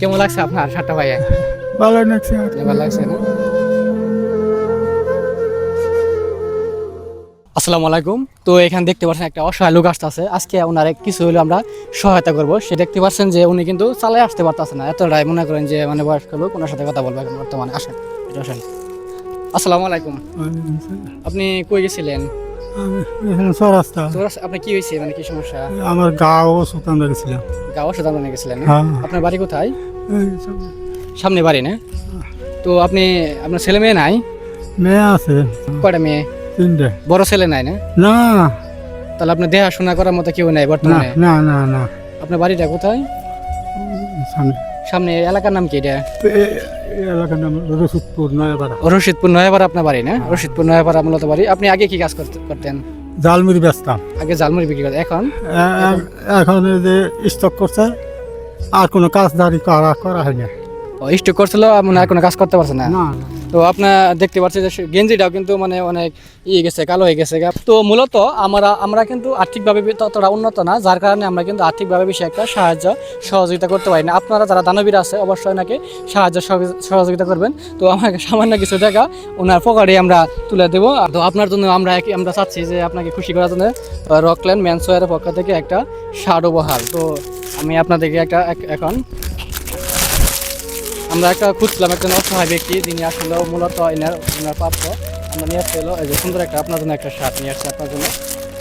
কেমন লাগছে আপনার শার্টটা ভাইয়া? ভালো লাগছে। ভালো লাগছে না? আসসালামু আলাইকুম। তো এখানে দেখতে পাচ্ছেন একটা অসহায় লোক আসতেছে। আজকে ওনার কিছু হলে আমরা সহায়তা করব। সে দেখতে পাচ্ছেন যে উনি কিন্তু চালায় আসতে পারতেছে না, এতটাই মনে করেন যে মানে বয়স্ক লোক। ওনার সাথে কথা বলবো এখন বর্তমানে। আসেন, আসেন। আসসালামু আলাইকুম। আপনি কই গেছিলেন? রাস্তা আপনি কি হয়েছে, মানে কি সমস্যা? আমার গাও সুতান গেছিলাম। গাঁও ওষুধ আনতে গেছিলেন? হ্যাঁ। আপনার বাড়ি কোথায়? সামনে বাড়ি না? তো আপনার ছেলে মেয়ে নাই? মেয়ে আছে কয়টা মেয়ে? 3টে। বড় ছেলে নাই না? না তাহলে আপনার দেখাশোনা করার মতো কেউ নাই না বর্তমানে? না না না আপনার বাড়িটা কোথায়? সামনে। সামনে এলাকার নাম কি এটা? এলাকার নাম রসুদপুর নয়াপাড়া। রশিদপুর নয়াপাড়া আপনার বাড়ি না? রশিদপুর নয়াপাড়া মূলত বাড়ি। আপনি আগে কি কাজ করতেন? জালমুড়ি বেচতাম। আগে জালমুড়ি বিক্রি করতেন, এখন? এখন এই যে স্টক করছে, আর কোনো কাজ দাঁড়ি করা হয় না। স্টক করছিল, আপনি আর কোনো কাজ করতে পারছেন না? না তো আপনার দেখতে পাচ্ছি যে গেঞ্জিটাও কিন্তু মানে অনেক গেছে, কালো হয়ে গেছে। তো মূলত আমরা কিন্তু আর্থিকভাবে ততটা উন্নত না, যার কারণে আমরা কিন্তু আর্থিকভাবে বেশি একটা সাহায্য সহযোগিতা করতে পারি না। আপনারা যারা দানবীর আছে অবশ্যই ওনাকে সাহায্য সহযোগিতা করবেন। তো আমাকে সামান্য কিছু টাকা ওনার পকেটে আমরা তুলে দেবো। তো আপনার জন্য আমরা চাচ্ছি যে আপনাকে খুশি করার জন্য রকল্যান্ড মেন্সওয়্যারের পক্ষ থেকে একটা শার্ট উপহার। তো আমি আপনাদেরকে এখন আমরা একটা খুঁজছিলাম একজন অসহায় ব্যক্তি, যিনি আসলে মূলত ওনার প্রাপ্য। আমরা নিয়ে আসতে হলো এই যে সুন্দর একটা আপনার জন্য একটা শার্ট নিয়ে আসছি আপনার জন্য।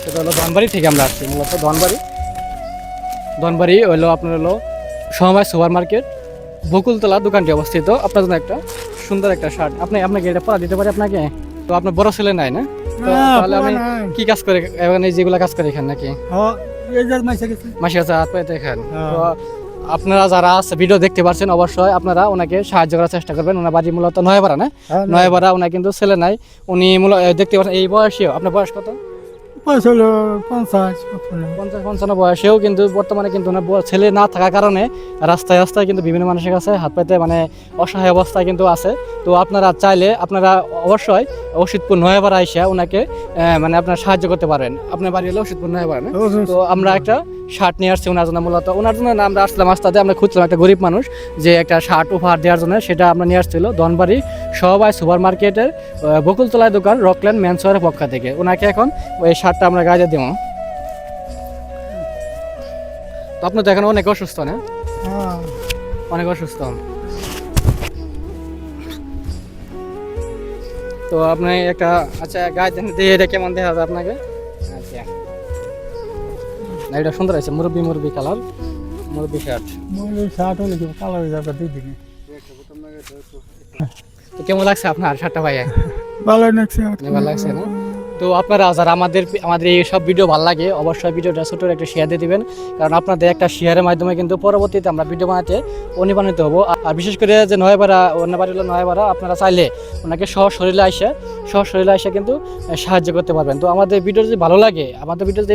সেটা হলো ধনবাড়ি থেকে আমরা আসছি, মূলত ধনবাড়ি হলো আপনার সমবায় সুপার মার্কেট বকুলতলা দোকানটি অবস্থিত। আপনার জন্য একটা সুন্দর একটা শার্ট। আপনাকে এটা পরা দিতে পারি আপনাকে? তো আপনার বড় ছেলে নাই না? তো তাহলে আমি কি কাজ করে এখানে, যেগুলো কাজ করে এখানে নাকি মাসে কাছে হাত পাইতে এখান? তো আপনারা যারা ভিডিও দেখতে পাচ্ছেন অবশ্যই আপনারা ওনাকে সাহায্য করার চেষ্টা করবেন। ওনার বাড়ি মূলত নয়াপাড়া না? নয়াপাড়া। ওনার কিন্তু ছেলে নাই, উনি মূলত দেখতে পাচ্ছেন এই বয়সেও। আপনার বয়স কত? 50-55 বয়সেও কিন্তু বর্তমানে কিন্তু ওনার ছেলে না থাকার কারণে রাস্তায় রাস্তায় কিন্তু বিভিন্ন মানুষের কাছে হাত পাইতে মানে অসহায় অবস্থায় কিন্তু আছে। তো আপনারা চাইলে আপনারা অবশ্যই রশিদপুর নয়াপাড়া এসে ওনাকে মানে আপনারা সাহায্য করতে পারবেন। আপনার বাড়ি হলো রশিদপুর নয়াপাড়া না? তো আমরা একটা শার্ট নিয়ে আসছি ওনার জন্য। মূলত ওনার জন্য না আমরা আসলাম আস্তে আমরা খুঁজছিলাম একটা গরিব মানুষ যে একটা শার্ট উপহার দেওয়ার জন্য, সেটা আমরা নিয়ে আসছিল ধনবাড়ি সমবায় সুপার মার্কেটের বকুলতলায় দোকান রকল্যান্ড মেন্সওয়্যারের পক্ষ থেকে। ওনাকে এখন ওই শার্টটা আমরা গায়ে দেবো। তো আপনি তো এখন অনেক অসুস্থ না? অনেক অসুস্থ। তো আপনি একটা আচ্ছা গায়ে দিয়ে এটা কেমন দেখা যায় আপনাকে? আচ্ছা না, এটা সুন্দর আছে, মুরব্বি কালার, মুরব্বি শার্ট। কালার যাবে 2 দিনে। তো কেমন লাগছে আপনার শার্টটা ভাইয়া? ভালো লাগছে। ভালো লাগছে না? তো আপনারা যারা আমাদের এই সব ভিডিও ভালো লাগে অবশ্যই ভিডিওটা ছোট একটা শেয়ার দিয়ে দিবেন, কারণ আপনাদের একটা শেয়ারের মাধ্যমে কিন্তু পরবর্তীতে আমরা ভিডিও বানাতে অনুপ্রাণিত হবো। আর বিশেষ করে যে অন্য বাড়ি হলো নয়াপাড়া, আপনারা চাইলে ওনাকে সশরীরে এসে কিন্তু সাহায্য করতে পারবেন। তো আমাদের ভিডিও যদি ভালো লাগে, আমাদের ভিডিও যদি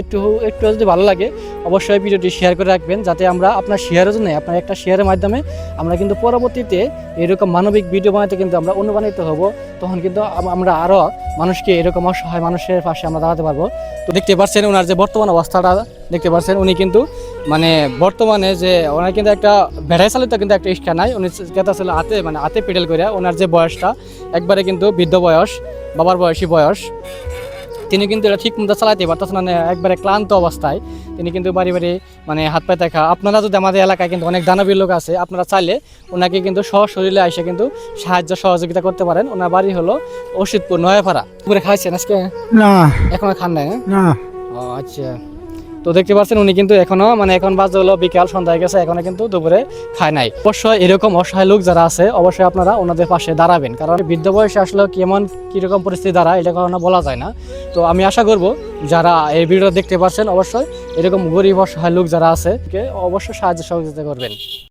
একটু যদি ভালো লাগে অবশ্যই ভিডিওটি শেয়ার করে রাখবেন, যাতে আমরা আপনার শেয়ারের জন্য আপনার একটা শেয়ারের মাধ্যমে আমরা কিন্তু পরবর্তীতে এরকম মানবিক ভিডিও বানাতে কিন্তু আমরা অনুপ্রাণিত হব। তখন কিন্তু আমরা আরও মানুষকে এরকম অসহায় মানুষের পাশে আমরা দাঁড়াতে পারবো। তো দেখতে পাচ্ছেন ওনার যে বর্তমান অবস্থাটা দেখতে পাচ্ছেন, উনি কিন্তু মানে বর্তমানে যে ওনার কিন্তু একটা ভেড়াই চালিত কিন্তু একটা রিক্সা নাই, উনি ছিল হাতে পেডেল করে। ওনার যে বয়সটা একবারে কিন্তু বৃদ্ধ বয়স, বাবার বয়সী বয়স। তিনি কিন্তু এটা ঠিক মতো চালাতে পারতেছেন না, একবারে ক্লান্ত অবস্থায় তিনি কিন্তু বাড়ি মানে হাত পায়ে দেখা। আপনারা যদি আমাদের এলাকায় কিন্তু অনেক দানবীর লোক আছে, আপনারা চাইলে ওনাকে কিন্তু সশরীরে এসে কিন্তু সাহায্য সহযোগিতা করতে পারেন। ওনার বাড়ি হলো রশিদপুর নয়াপাড়া। দুপুরে খাইছেন আজকে? না এখনো খান নাই না। ও আচ্ছা। তো দেখতে পাচ্ছেন উনি কিন্তু এখন বাজে হলো বিকাল, সন্ধ্যা গেছে, এখনো কিন্তু দুপুরে খায় নাই। অবশ্যই এরকম অসহায় লোক যারা আছে অবশ্যই আপনারা ওনাদের পাশে দাঁড়াবেন, কারণ বৃদ্ধ বয়সে আসলে কিরকম পরিস্থিতি দাঁড়ায় এটা কখনো বলা যায় না। তো আমি আশা করব যারা এই ভিডিও দেখতে পাচ্ছেন অবশ্যই এরকম গরিব অসহায় লোক যারা আছে অবশ্যই সাহায্য সহযোগিতা করবেন।